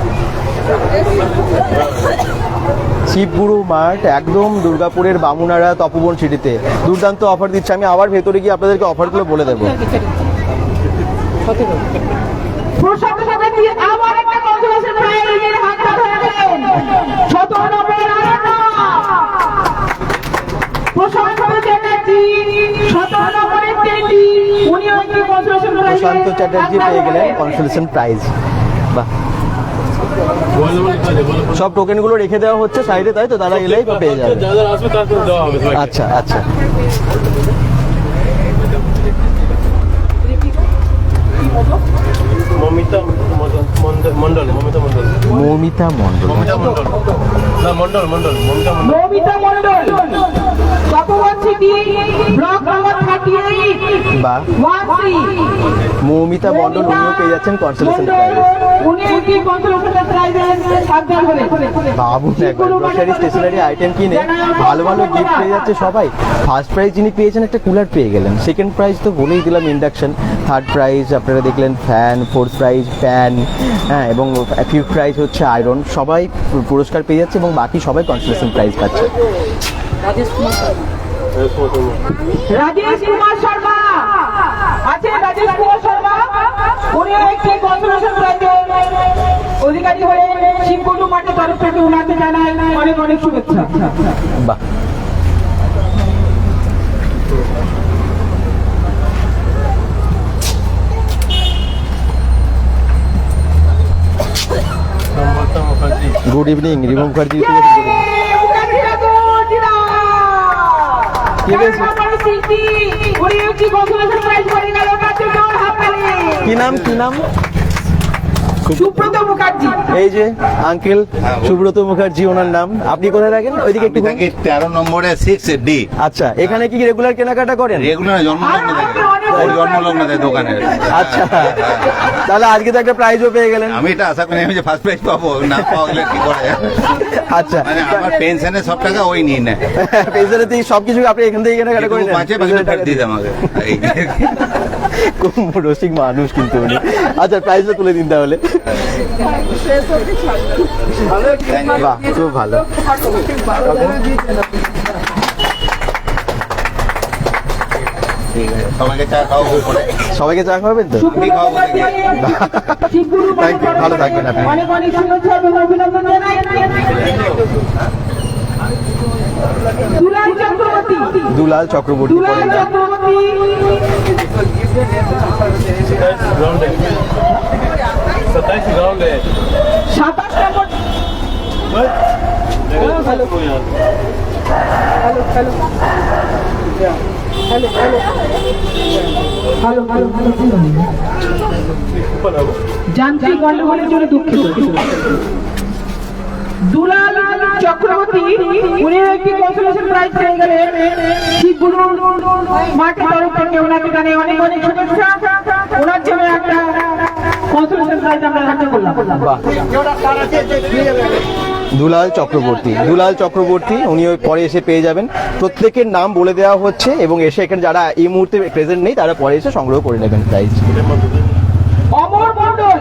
A: শিবগুরু মাঠ, একদম দুর্গাপুরের বামুনারা তপোবন সিটিতে দুর্দান্ত অফার দিচ্ছে। আমি আবার ভেতরে গিয়ে আপনাদেরকে অফারগুলো বলে দেবো।
C: প্রশান্ত চ্যাটার্জি আবার একটা কনসোলেশন প্রাইজের ভাগদার হয়েছেন। 17 নম্বর আরানা প্রশান্ত চ্যাটার্জি, 17 নম্বরের টেন্ডি উনিও একটি কনসোলেশন প্রাইজ।
A: প্রশান্ত চ্যাটার্জি পেয়ে গেলেন কনসোলেশন প্রাইজ। বাহ, সব টোকেনগুলো রেখে দেওয়া হচ্ছে সাইডে, তাই তো? তারা এলেই পেয়ে যাবে।
D: যারা আসবে তাদের দেওয়া হবে।
A: আচ্ছা আচ্ছা,
D: মমিতা মন্ডল, মমিতা মন্ডল,
A: মৌমিতা মণ্ডল।
D: মমিতা মন্ডল, না মন্ডল, মমিতা মন্ডল,
C: মৌমিতা মন্ডল তপোবন সিটি ব্লক নাম্বার 38
A: বা
C: 13
A: মৌমিতা মণ্ডল উনিও পেয়ে যাচ্ছেন কনসোলেশন প্রাইজ।
C: উনি একটি কনসোলেশন প্রাইজের ভাগদার হলেন।
A: ভাবুন একবার, গ্রোসারি স্টেশনারি আইটেম কিনে ভালো ভালো গিফট পেয়ে যাচ্ছে সবাই। ফার্স্ট প্রাইজ যিনি পেয়েছেন একটা কুলার পেয়ে গেলেন, সেকেন্ড প্রাইজ তো বলেই দিলাম ইন্ডাকশন, থার্ড প্রাইজ আপনারা দেখলেন ফ্যান, ফোর্থ প্রাইজ ফ্যান, হ্যাঁ, এবং ফিফথ প্রাইজ হচ্ছে আয়রন। সবাই পুরস্কার পেয়ে যাচ্ছে এবং বাকি সবাই কনসোলেশন প্রাইজ পাচ্ছে।
C: রাজেশ কুমার শর্মা আছে, রাজেশ কুমার শর্মা উনি একটি কনসোলেশন প্রাইজের অধিকারী হয়ে শিবগুরু মাঠের তরফ থেকে উনাকে জানাই অনেক অনেক শুভেচ্ছা।
A: বাহ, গুড ইভিনিং রিমা মুখার্জি।
C: কি নাম, কি নাম? সুব্রত মুখার্জি।
A: এই যে আঙ্কেল সুব্রত মুখার্জি ওনার নাম। আপনি কোথায় থাকেন? ওইদিকে একটু ঘুরুন।
F: 13 নম্বরে 6D
A: আচ্ছা, এখানে কি রেগুলার কেনাকাটা করেন?
F: রেগুলার জন্মলগ্ন থাকে, ওর জন্মলগ্ন থাকে দোকানে।
A: আচ্ছা, তাহলে আজকে তো একটা প্রাইজও পেয়ে গেলেন।
F: আমি এটা আশা করি আমি যে ফার্স্ট প্রাইজ পাবো, না পাওয়া গেলে কি করা যায়।
A: আচ্ছা,
F: মানে আমার পেনশনের সব টাকা ওই নিয়ে নেয়,
A: পেছনে থেকে সবকিছু আপনি এখান থেকে কেনাকাটা করে নেন?
F: পাঁচে পাঁচটা ফেরত দিয়ে দেয় আমাকে। এই যে।
A: খুব রসিক মানুষ কিন্তু উনি। আচ্ছা, প্রাইজটা তুলে দিন তাহলে। বাহ, খুব ভালো।
F: সবাইকে চা খাওয়াবো পরে,
A: সবাইকে চা খাওয়াবেন তো?
F: আমি খাওয়াবো দেখি।
C: শিবগুরু
A: Thank you, ভালো থাকবেন আপনি।
C: অনেক অনেক শুভেচ্ছা এবং অভিনন্দন জানাই। দুলাল চক্রবর্তী,
A: দুলাল চক্রবর্তী
C: দুলাল
A: পড়েন।
C: চক্রবর্তী,
D: 27 ग्राउंड है
C: 27 নম্বর। যান্ত্রিক গন্ডগোলের জন্য দুঃখিত। দুলাল চক্রবর্তী উনি একটি কনসোলেশন প্রাইজ পেয়ে গেলেন শিবগুরু মাঠের তরফ থেকে। ওনাকে জানাই অনেক অনেক শুভেচ্ছা। ওনার জন্য একটা কনসোলেশন প্রাইজ আমরা হাতে করলাম।
A: বাহ। দুলাল চক্রবর্তী, দুলাল চক্রবর্তী উনি ওই পরে এসে পেয়ে যাবেন। প্রত্যেকের নাম বলে দেওয়া হচ্ছে এবং এসে এখানে যারা এই মুহূর্তে প্রেজেন্ট নেই তারা পরে এসে সংগ্রহ করে নেবেন প্রাইজ।
C: অমর মন্ডল,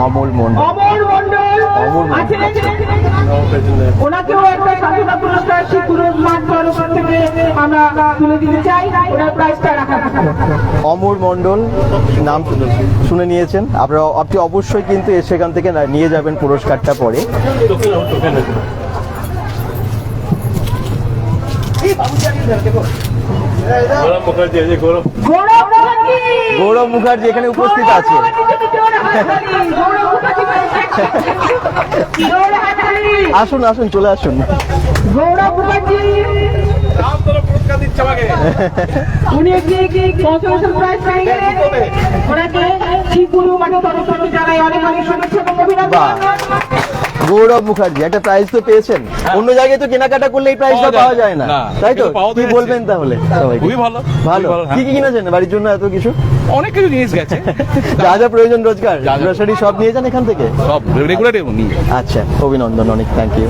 A: অমল মন্ডল,
C: অমর মন্ডল
A: অমর মণ্ডল।
C: আছেন। ওনাকেও একটা স্বাধীনতা পুরস্কার শিবগুরু মাঠ তরফ থেকে আমরা তুলে দিতে চাই। ওনার প্রাইজটা রাখা থাকবে।
A: অমর মন্ডল নাম শুনে নিয়েছেন আপনারা। আপনি অবশ্যই কিন্তু এসে এখান থেকে নিয়ে যাবেন পুরস্কারটা পরে।
D: गौरव मुखर्जी है जी, गौरव
C: গৌরব মুখার্জি,
A: গৌরব মুখার্জি এখানে উপস্থিত আছে। আসুন আসুন, চলে আসুন।
C: গৌরব মুখার্জি উনি একটি কনসোলেশন প্রাইজ পেয়ে গেলেন। ওনাকে শিবগুরু মাঠের তরফ থেকে জানাই অনেক অনেক শুভেচ্ছা এবং
A: বাহ,
C: অভিনন্দন।
A: গৌরব মুখার্জি একটা প্রাইজ তো পেয়েছেন। অন্য জায়গায় তো কেনাকাটা করলে এই প্রাইজটা পাওয়া যায় না, তাই তো? কি বলবেন তাহলে?
G: খুবই ভালো,
A: ভালো। কি কি কিনেছেন বাড়ির জন্য এত কিছু?
G: অনেক কিছু জিনিস গেছে,
A: যা যা প্রয়োজন রোজগার, গ্রোসারি সব নিয়ে যান এখান থেকে?
G: সব রেগুলার নিই।
A: আচ্ছা, অভিনন্দন, অনেক থ্যাংক ইউ।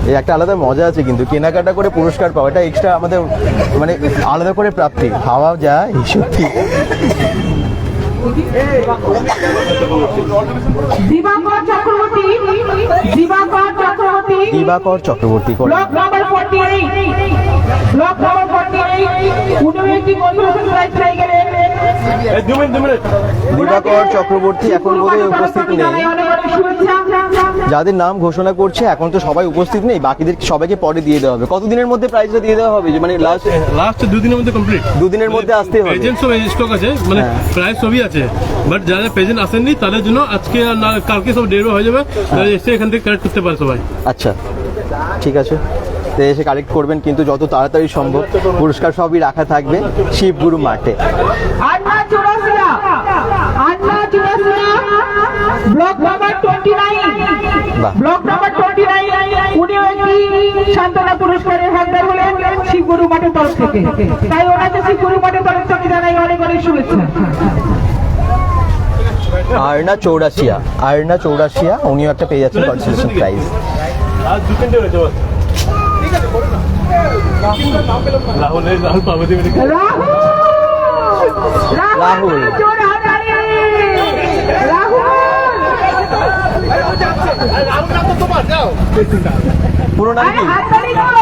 A: এই একটা আলাদা মজা আছে কিন্তু কেনাকাটা করে পুরস্কার পাওয়া, এটা এক্সট্রা আমাদের মানে আলাদা করে প্রাপ্তি। খাওয়া যায় সত্যি।
C: দিবাকর চক্রবর্তী, দিবাকর চক্রবর্তী,
A: দিবাকর চক্রবর্তী করে
C: ব্লক নাম্বার 48, ব্লক নাম্বার 48 উনি একটি কনসোলেশন প্রাইজ পেয়ে গেলেন।
D: 2 मिनट
A: দিবাকর চক্রবর্তী এখন বোধহয় উপস্থিত নেই।
C: জানাই অনেক অনেক শুভেচ্ছা।
A: যাদের নাম ঘোষণা করছে এখন তো সবাই উপস্থিত নেই, বাকিদের সবাইকে পরে দিয়ে দেওয়া হবে। কতদিনের মধ্যে প্রাইজটা দিয়ে দেওয়া হবে? যে মানে
D: লাস্ট 2 দিনের মধ্যে কমপ্লিট,
A: দুদিনের মধ্যে আসতে হবে।
D: এজেন্ট সব স্টক আছে, মানে প্রাইস সবই আছে, বাট যারা পেজেন্ট আসেননি তাদের জন্য আজকে আর না কালকে সব ডেলিভারি হয়ে যাবে। তারা এসে এখান থেকে কালেক্ট করতে পারে সবাই।
A: আচ্ছা, ঠিক আছে, তো এসে কালেক্ট করবেন কিন্তু যত তাড়াতাড়ি সম্ভব। পুরস্কার সবই রাখা থাকবে শিবগুরু মাঠে।
C: আন্না চৌরাসিয়া, আন্না চৌরাসিয়া, ব্লক নাম্বার 29,
A: বাহ।
C: ব্লক নাম্বার 29 উনি একটি সান্ত্বনা পুরস্কারের হকদার হলেন শিবগুরু মাঠের তরফ থেকে। তাই ওনাকে শিবগুরু মাঠের তরফ থেকে জানাই অনেক অনেক শুভেচ্ছা।
A: আরনা চৌরাশিয়া, আরনা চৌরাশিয়া উনিও একটা পেয়ে যাচ্ছেন কনসোলেশন প্রাইজ।
D: आज 2 घंटे रहे बस। राहुल पार्वती में
C: রাহুল,
A: রাহুল।
C: চৌরাহাটারি, রাহুল
A: পুরো নাম কি?
C: হাততালি দাও।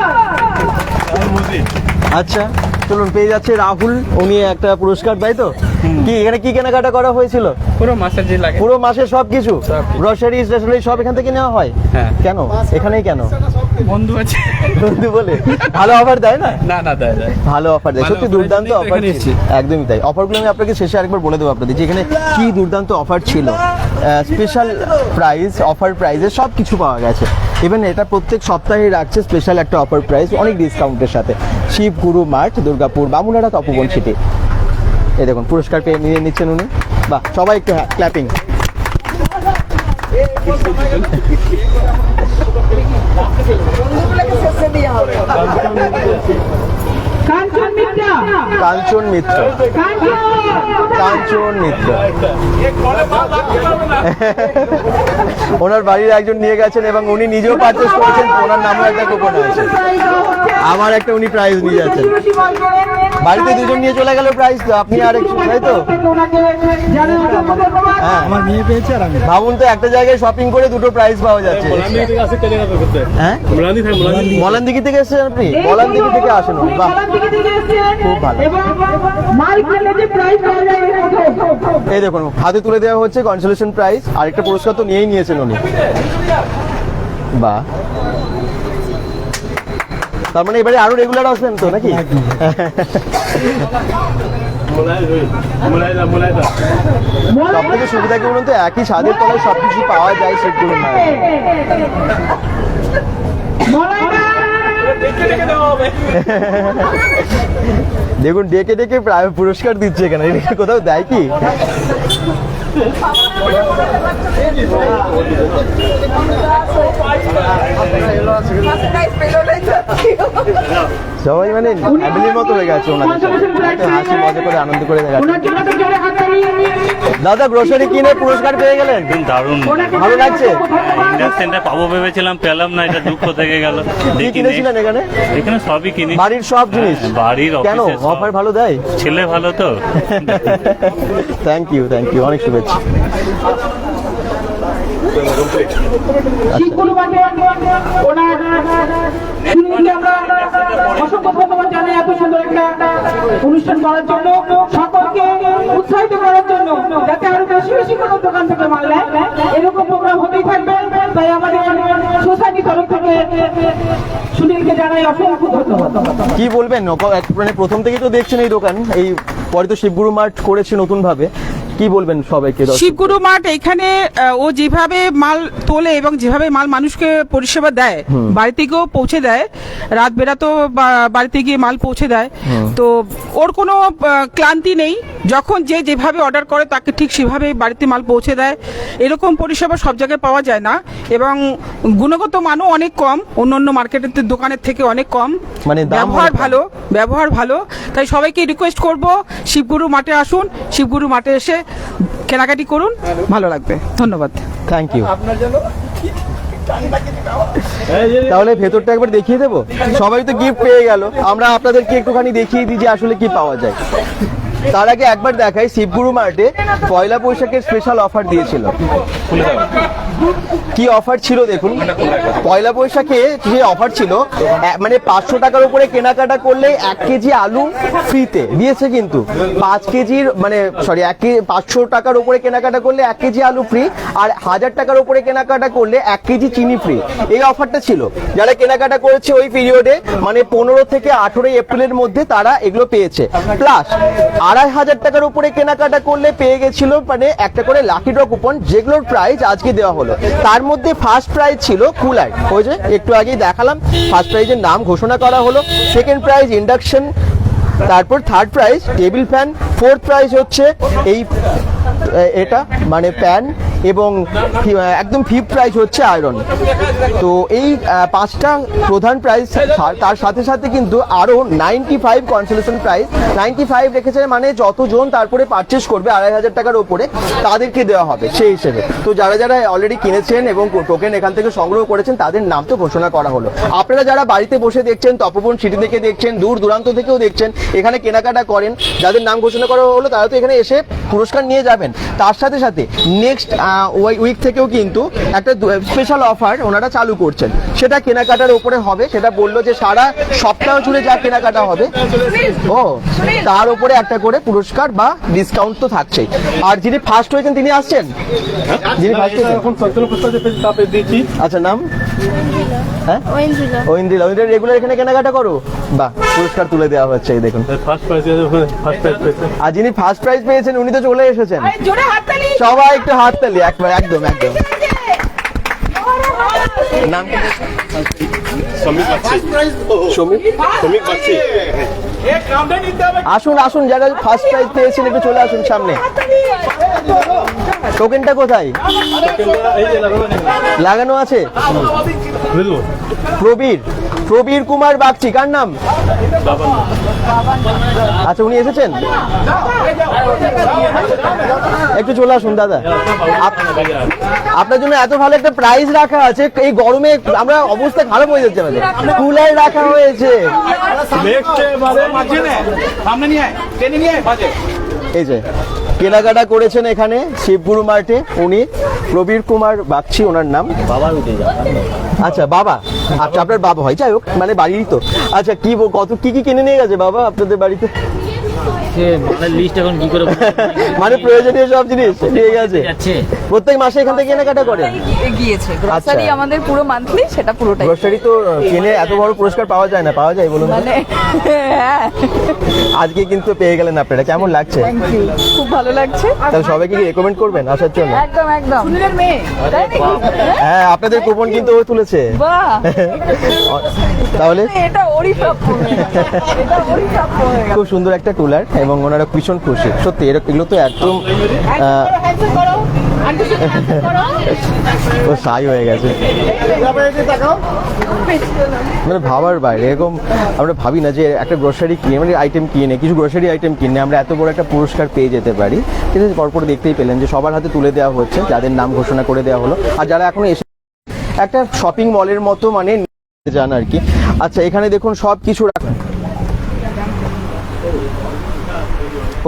A: আচ্ছা, চলুন, পেয়ে যাচ্ছে রাহুল, উনি একটা পুরস্কার, তাই তো? কি এখানে কি কেনাকাটা করা হয়েছিল?
G: পুরো মাসের যে লাগে
A: পুরো মাসের সবকিছু, গ্রোসারি স্টেশনারি সব এখান থেকে নেওয়া হয়?
G: হ্যাঁ।
A: কেন এখানেই কেন?
G: বন্ধু আছে।
A: বন্ধু বলে ভালো অফার দেয় না?
G: না না দেয় দেয়।
A: ভালো অফার দেয়,
G: ভালো
A: সত্যি
G: offer
A: দুর্দান্ত
G: জন্যই তো
A: অফার
G: এখানে এসেছি।
A: একদমই তাই। অফারগুলো আমি আপনাকে শেষে আরেকবার বলে দেবো আপনাদের যে এখানে কি দুর্দান্ত অফার ছিল। স্পেশাল প্রাইস, অফার প্রাইজে সব কিছু পাওয়া গেছে। ইভেন এটা প্রত্যেক সপ্তাহে রাখছে স্পেশাল একটা অফার প্রাইস অনেক ডিসকাউন্টের সাথে। শিবগুরু মাঠ, দুর্গাপুর, বামুনহাট, তপোবন সিটি। এই দেখুন পুরস্কার পেয়ে নিয়ে নিচ্ছেন উনি। বাহ, সবাই একটু ক্ল্যাপিং।
C: কাঞ্চন মিত্র,
A: কাঞ্চন মিত্র, কাঞ্চন মিত্র ওনার বাড়ির একজন নিয়ে গেছেন এবং উনি নিজেও পারচেস করেছেন, ওনার নামও একটা কুপন আছে। আমার একটা উনি প্রাইজ নিয়ে যাচ্ছেন, বাড়িতে দুজন নিয়ে চলে গেল প্রাইজ, তো আপনি আর একটু, তাই তো? হ্যাঁ,
E: আমার মেয়ে পেয়েছে আর আমি।
A: ভাবুন তো, একটা জায়গায় শপিং করে দুটো প্রাইজ পাওয়া যাচ্ছে। হ্যাঁ, মলানদিঘি থেকে এসেছেন আপনি? মলানদিঘি থেকে আসেন উনি, বাহ খুব ভালো। এই দেখুন হাতে তুলে দেওয়া হচ্ছে কনসোলেশন প্রাইজ, আরেকটা পুরস্কার তো নিয়েই নিয়েছেন উনি। বাহ, তার মানে এবারে আরো রেগুলার আসবেন তো নাকি? সব থেকে সুবিধা কি বলুন তো, একই ছাদের তলায় সবকিছু পাওয়া যায় সেগুলো না। দেখুন ডেকে ডেকে প্রায় পুরস্কার দিচ্ছে এখানে, এটা কোথাও দেয় কি? সবাই মানে ফ্যামিলির মতো হয়ে গেছে ওনাদের সাথে, হাসি মজা করে আনন্দ করে দেখাচ্ছে। দাদা গ্রোসারি কিনে পুরস্কার পেয়ে গেলেন,
H: দারুণ
A: ভালো লাগছে?
H: ইন্ডাকশনটা পাবো ভেবেছিলাম, পেলাম না, এটা দুঃখ থেকে গেল।
A: কি কিনেছিলেন এখানে?
H: এখানে সবই কিনি,
A: বাড়ির সব জিনিস।
H: বাড়ির
A: কেন অফার ভালো দেয়?
H: ছেলে ভালো তো।
A: থ্যাংক ইউ, অনেক শুভেচ্ছা।
C: অসংখ্য ধন্যবাদ জানাই এত সুন্দর একটা অনুষ্ঠান করার জন্য, সকলকে উৎসাহিত করার জন্য, যাতে আরো বেশি বেশি কোনো দোকান থেকে মাল নেয়, এরকম প্রোগ্রাম হতেই থাকবে। তাই আমাদের সোসাইটি তরফ থেকে সুনীলকে জানাই অসংখ্য ধন্যবাদ।
A: কি বলবেন, মানে প্রথম থেকেই তো দেখছেন এই দোকান, এই পরে তো শিবগুরু মার্ট করেছে নতুন ভাবে, কি বলবেন সবাইকে?
B: শিবগুরু মার্ট এখানে ও যেভাবে মাল তোলে এবং যেভাবে মাল মানুষকে পরিষেবা দেয়, বাড়ি থেকেও পৌঁছে দেয়, রাত বেরাতো বাড়িতে গিয়ে মাল পৌঁছে দেয়, তো ওর কোনো ক্লান্তি নেই। যখন যে যেভাবে অর্ডার করে তাকে ঠিক সেভাবে বাড়িতে মাল পৌঁছে দেয়। এরকম পরিষেবা সব জায়গায় পাওয়া যায় না, এবং গুণগত মানও অনেক কম, অন্য মার্কেটের দোকানের থেকে অনেক কম,
A: মানে
B: ব্যবহার ভালো। তাই সবাইকে রিকোয়েস্ট করব, শিবগুরু মাঠে আসুন, শিবগুরু মাঠে এসে কেনাকাটি করুন, ভালো লাগবে। ধন্যবাদ,
A: থ্যাংক ইউ। তাহলে ভেতরটা একবার দেখিয়ে দেবো, সবাই তো গিফট পেয়ে গেল, আমরা আপনাদেরকে একটুখানি দেখিয়ে দিই যে আসলে কি পাওয়া যায়। তার আগে একবার দেখাই, শিবগুরু মার্টে পয়লা বৈশাখের স্পেশাল অফার দিয়েছিল। কি অফার ছিল দেখুন, পয়লা বৈশাখে যে অফার ছিল, মানে 500 টাকার উপরে কেনাকাটা করলে 1 কেজি আলু ফ্রিতে দিয়েছে, কিন্তু 5 কেজির মানে 500 টাকার উপরে কেনাকাটা করলে 1 কেজি আলু ফ্রি, আর 1000 টাকার উপরে কেনাকাটা করলে 1 কেজি চিনি ফ্রি। এই অফারটা ছিল, যারা কেনাকাটা করেছে ওই পিরিয়ডে, মানে 15 থেকে 18 এপ্রিলের মধ্যে তারা এগুলো পেয়েছে। প্লাস 2500 টাকার উপরে কেনাকাটা করলে পেয়ে গেছিল মানে একটা করে লাকি ড্র কুপন, যেগুলোর প্রাইস আজকে দেওয়া হলো। তার মধ্যে ফার্স্ট প্রাইজ ছিল কুলার, ওই যে একটু আগেই দেখালাম, ফার্স্ট প্রাইজের নাম ঘোষণা করা হলো। সেকেন্ড প্রাইজ ইন্ডাকশন, তারপর third prize table fan, fourth prize হচ্ছে এই এটা মানে প্যান, এবং একদম ফিফথ প্রাইজ হচ্ছে আয়রন। তো এই 5টা প্রধান প্রাইজ, তার সাথে সাথে কিন্তু আরো 95 কনসোলেশন প্রাইজ, 95 রেখেছে, মানে যতজন তারপরে পারচেস করবে 2500 টাকার উপরে তাদেরকে দেওয়া হবে সেই হিসেবে। তো যারা যারা অলরেডি কিনেছেন এবং টোকেন এখান থেকে সংগ্রহ করেছেন তাদের নাম তো ঘোষণা করা হলো। আপনারা যারা বাড়িতে বসে দেখছেন, তপবন সিটি থেকে দেখছেন, দূর দূরান্ত থেকেও দেখছেন, এখানে কেনাকাটা করেন, যাদের নাম ঘোষণা করা হলো তারা তো এখানে এসে পুরস্কার নিয়ে যাবেন। তার সাথে সাথে নেক্সট উইক থেকেও কিন্তু একটা স্পেশাল অফার ওনারা চালু করছেন, সেটা কেনাকাটার উপরে হবে। সেটা বললো যে সারা সপ্তাহ জুড়ে যা কেনাকাটা হবে তার উপরে একটা করে পুরস্কার বা ডিসকাউন্ট তো থাকছেই। আর যিনি ফার্স্ট হয়েছেন তিনি আসছেন, যিনি ফার্স্ট হয়েছেন, আচ্ছা নাম? হ্যাঁ, ঐন্দ্রিলা রেগুলার এখানে কেনাকাটা করো, বাহ, পুরস্কার তুলে দেওয়া হচ্ছে এই দেখুন। আর যিনি ফার্স্ট প্রাইজ পেয়েছেন উনি তো চলে এসেছেন, সবাই একটু হাততালি একবার, একদম একদম। নাম? সমীর বাগচি। আসুন আসুন, যারা ফার্স্ট প্রাইজ পেয়েছেন একটু চলে আসুন সামনে। টোকেনটা কোথায় লাগানো আছে? প্রবীর কুমার বাগচি, কার নাম? আচ্ছা, উনি এসেছেন, একটু চলে আসুন দাদা। আপনার জন্য এত ভালো একটা প্রাইজ রাখা আছে, এই গরমে আমরা অবস্থা খারাপ হয়ে যাচ্ছে আমাদের। কুলার রাখা হয়েছে, এই যে কেনাকাটা করেছেন এখানে শিবগুরু মার্টে উনি, প্রবীর কুমার বাগচি ওনার নাম। আচ্ছা বাবা, আচ্ছা আপনার বাবা হয়, যাই হোক মানে বাড়িরই তো। আচ্ছা কত কি কিনে নিয়ে গেছে বাবা আপনাদের বাড়িতে?
H: লিস্ট এখন কি করে
A: মানে প্রয়োজনীয় সব জিনিস ঠিক আছে। প্রত্যেক মাসে এখান থেকে কেনাকাটা করেন?
I: গিয়েছে গ্রসারি আমাদের পুরো মান্থলি, সেটা পুরোটাই।
A: গ্রসারি তো কিনে এত বড় পুরস্কার পাওয়া যায় না, পাওয়া যায় বলুন?
I: মানে হ্যাঁ,
A: আজকে কিন্তু পেয়ে গেলেন আপনারা, কেমন লাগছে?
I: থ্যাংক ইউ, খুব ভালো লাগছে।
A: তাহলে সবাইকে কি রেকমেন্ড করবেন আসার জন্য?
I: একদম একদম। সুনীলের মেয়ে, তাই নাকি?
A: হ্যাঁ, আপনাদের কুপন কিন্তু ও তুলেছে।
I: বাহ,
A: তাহলে
I: এটা ওরই প্রাপ্য, এটা ওরই প্রাপ্য হয়ে গেল।
A: খুব সুন্দর একটা কুলার এবং ওনারা ভীষণ খুশি সত্যি। এগুলো তো একদম ও সাই হয়ে গেছে, মানে ভাবার বাইরে। এরকম আমরা ভাবি না যে একটা গ্রোসারি কিনে, মানে আইটেম কিনে, কিছু গ্রোসারি আইটেম কিনে আমরা এত বড় একটা পুরস্কার পেয়ে যেতে পারি। কিন্তু পরপর দেখতেই পেলেন যে সবার হাতে তুলে দেওয়া হচ্ছে, যাদের নাম ঘোষণা করে দেওয়া হলো, আর যারা এখনো এসে একটা শপিং মলের মতো মানে যান আর কি। আচ্ছা, এখানে দেখুন সব কিছু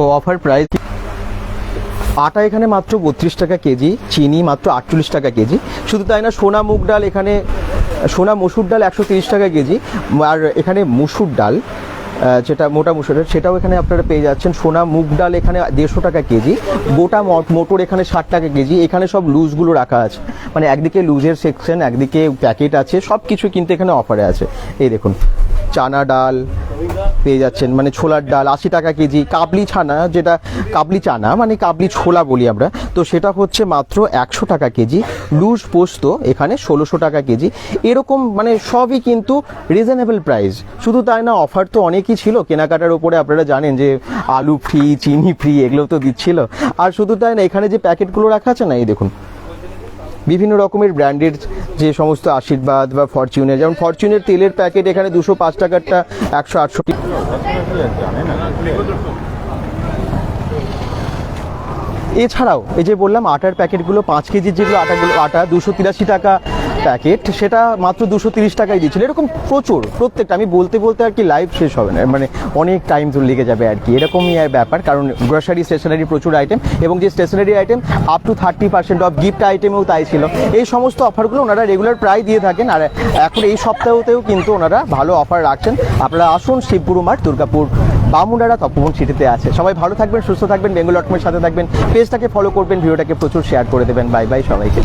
A: ও অফার প্রাইস। আটা এখানে মাত্র 32 টাকা কেজি, চিনি মাত্র 48 টাকা কেজি। শুধু তাই না, সোনা মুগ ডাল এখানে, সোনা মসুর ডাল 130 টাকা কেজি। আর এখানে মুসুর ডাল, যেটা মোটা মুসুর ডাল, সেটাও এখানে আপনারা পেয়ে যাচ্ছেন। সোনা মুগ ডাল এখানে 150 টাকা কেজি। গোটা মটর এখানে 60 টাকা কেজি। এখানে সব লুজগুলো রাখা আছে, মানে একদিকে লুজের সেকশন, একদিকে প্যাকেট আছে, সব কিছু কিন্তু এখানে অফারে আছে। এই দেখুন চানা ডাল পেয়ে যাচ্ছেন, মানে ছোলার ডাল 80 টাকা কেজি। কাবলি ছানা, যেটা কাবলি চানা মানে কাবলি ছোলা বলি আমরা, তো সেটা হচ্ছে মাত্র 100 টাকা কেজি। লুজ পোস্ত এখানে 1600 টাকা কেজি। এরকম মানে সবই কিন্তু রিজনেবল প্রাইস। শুধু তাই না, অফার তো অনেকই ছিল কেনাকাটার উপরে। আপনারা জানেন যে আলু ফ্রি, চিনি ফ্রি, এগুলো তো দিচ্ছিল। আর শুধু তাই না, এখানে যে প্যাকেটগুলো রাখা আছে না, এই দেখুন বিভিন্ন রকমের ব্র্যান্ডের যে সমস্ত আশীর্বাদ বা ফরচুনের, যেমন ফরচুনের তেলের প্যাকেট এখানে 205 টাকারটা 168। এছাড়াও এই যে বললাম আটার প্যাকেটগুলো 5 কেজির যেগুলো আটা 283 টাকা প্যাকেট, সেটা মাত্র 230 টাকায় দিচ্ছিল। এরকম প্রচুর, প্রত্যেকটা আমি বলতে বলতে আর কি লাইভ শেষ হবে না, মানে অনেক টাইম তো লেগে যাবে আর কি। এরকমই ব্যাপার, কারণ গ্রোসারি স্টেশনারি প্রচুর আইটেম, এবং যে stationery item up to 30% off, gift আইটেমেও তাই ছিল। এই সমস্ত অফারগুলো ওনারা রেগুলার প্রায় দিয়ে থাকেন, আর এখন এই সপ্তাহতেও কিন্তু ওনারা ভালো অফার রাখছেন। আপনারা আসুন, শিবগুরু মার্ট, দুর্গাপুর বামুনডাঙ্গা তপবন সিটিতে আছে। সবাই ভালো থাকবেন, সুস্থ থাকবেন, বেঙ্গল ডটকমের সাথে থাকবেন, পেজটাকে ফলো করবেন, ভিডিওটাকে প্রচুর শেয়ার করে দেবেন। বাই বাই সবাইকে।